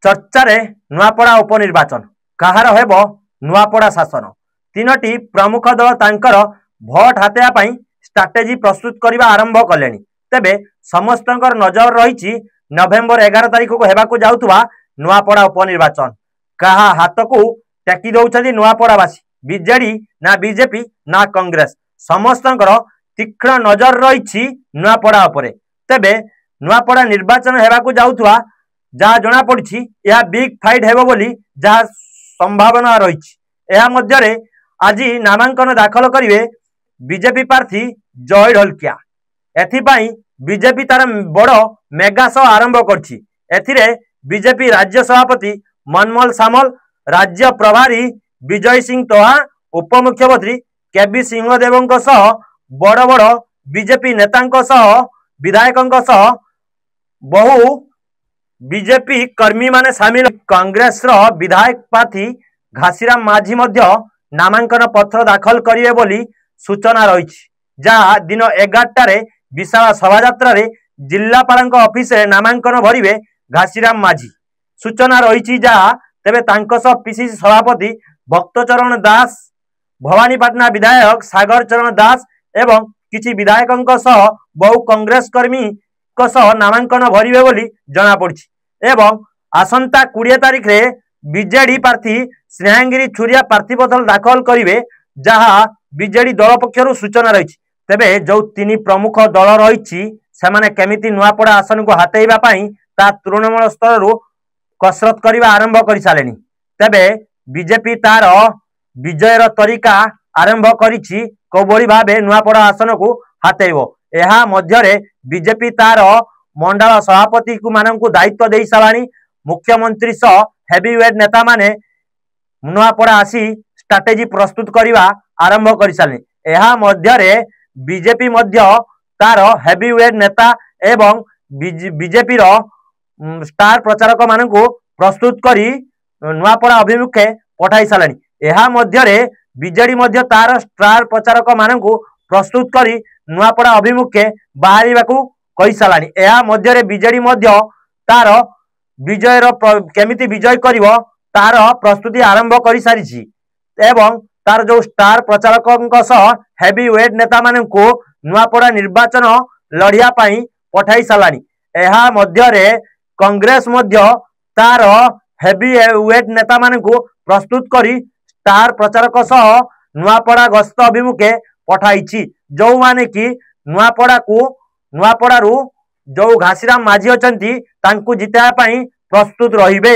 चर्चारे नुआपड़ा उपनिर्वाचन कहार हेबो नुआपड़ा शासन तीनोटी प्रमुख दल तांकर भोट हातेया पई स्ट्राटेजी प्रस्तुत करने आरंभ कले। तेबे समस्तंकर नजर रही नवेम्बर 11 तारिख को हेबाकु जाउथुवा नुआपड़ा उपनिर्वाचन कहा हाथ को टेकी दौरान नुआपड़ावासी बीजेडी ना बीजेपी ना कांग्रेस समस्तंकर तीक्ष्ण नजर रही नुआपड़ा उपरे। तेबे नुआपड़ा निर्वाचन हेबाकु जाउथुवा जहाँ जना पड़ी यह बिग फाइट हेबो बोली जहाँ संभावना रही। आज नामांकन दाखल करिवे बीजेपी प्रार्थी जय ढोलकिया। एथिपाई बीजेपी तार बड़ मेगा शो आरंभ करछि। एथिरे बीजेपी राज्य सभापति मनमोहन सामल, राज्य प्रभारी विजय सिंह चौहान, उपमुख्यमंत्री केबी सिंहदेव सह बड़ बड़ बीजेपी नेता विधायकों सह बहु बीजेपी कर्मी माने सामिल। कांग्रेस विधायक प्रार्थी घासीराम माझी मध्य नामांकन पत्र दाखल करिवे बोली सूचना रही। जहाँ दिन 11टारे विशाल शोभायात्रा जिलापाल ऑफिस नामांकन भरिवे घासीराम माझी सूचना रही। जहाँ तेबे पीसीसी सभापति भक्तचरण दास, भवानीपाटना विधायक सागर चरण दास एवं किछि विधायकों सह बहु कांग्रेस कर्मी नामांकन भरिवे बोली जना पड़ी। एवं आसंता 20 तारिख रे बीजेडी प्रार्थी स्नेहागिरी छुरिया प्रार्थीपत्र दाखल करिवे जहाँ बीजेडी दल पक्षरु सूचना रही। तेबे जो तीन प्रमुख दल रही सेमाने केमिति नुआपड़ा आसन को हातेइबा पई ता तृणमूल स्तर रु कसरत करबा आरंभ कर सालेनी। तेबे बीजेपी तार विजयर तरीका आरंभ करिछि कोबोली भाबे नुआपड़ा आसन को हातेइबो। एहा मध्यरे बीजेपी तार मंडल सभापति को मानकु दायित्व दे सालानी। मुख्यमंत्री सह हेवीवेट नेता माने नुआपड़ा आसी स्ट्राटेजी प्रस्तुत करने आरंभ कर सारे। एहा मध्यरे बीजेपी मध्य तार हेवीवेट नेता एवं बीजेपी स्टार प्रचारक मानकु प्रस्तुत करी नुआपड़ा अभिमुखे पठाई सालानी। एहा मध्यरे बीजेडी मध्य तार स्टार प्रचारक मानकु प्रस्तुत करी नुआपड़ा अभिमुखे बाहरिबाकु कहि सालानी। एहा मध्यरे बीजेडी मध्य तार विजयर केमिति विजय करिवो तार प्रस्तुति आरंभ कर सारी एवं तार जो स्टार प्रचारकों सह हेवीवेट नेता मानकु नुआपड़ा निर्वाचन लड़िया पई पठाई सालानी। एहा मध्यरे कांग्रेस मध्य तार हेवीवेट नेता मानकु प्रस्तुत करी स्टार प्रचारक सह नुआपड़ा गस्त अभिमुखे पठाई। जो माने कि नुआपड़ारू जो घासीराम माझी अछंती तांकु जिताया पई प्रस्तुत रहिबे।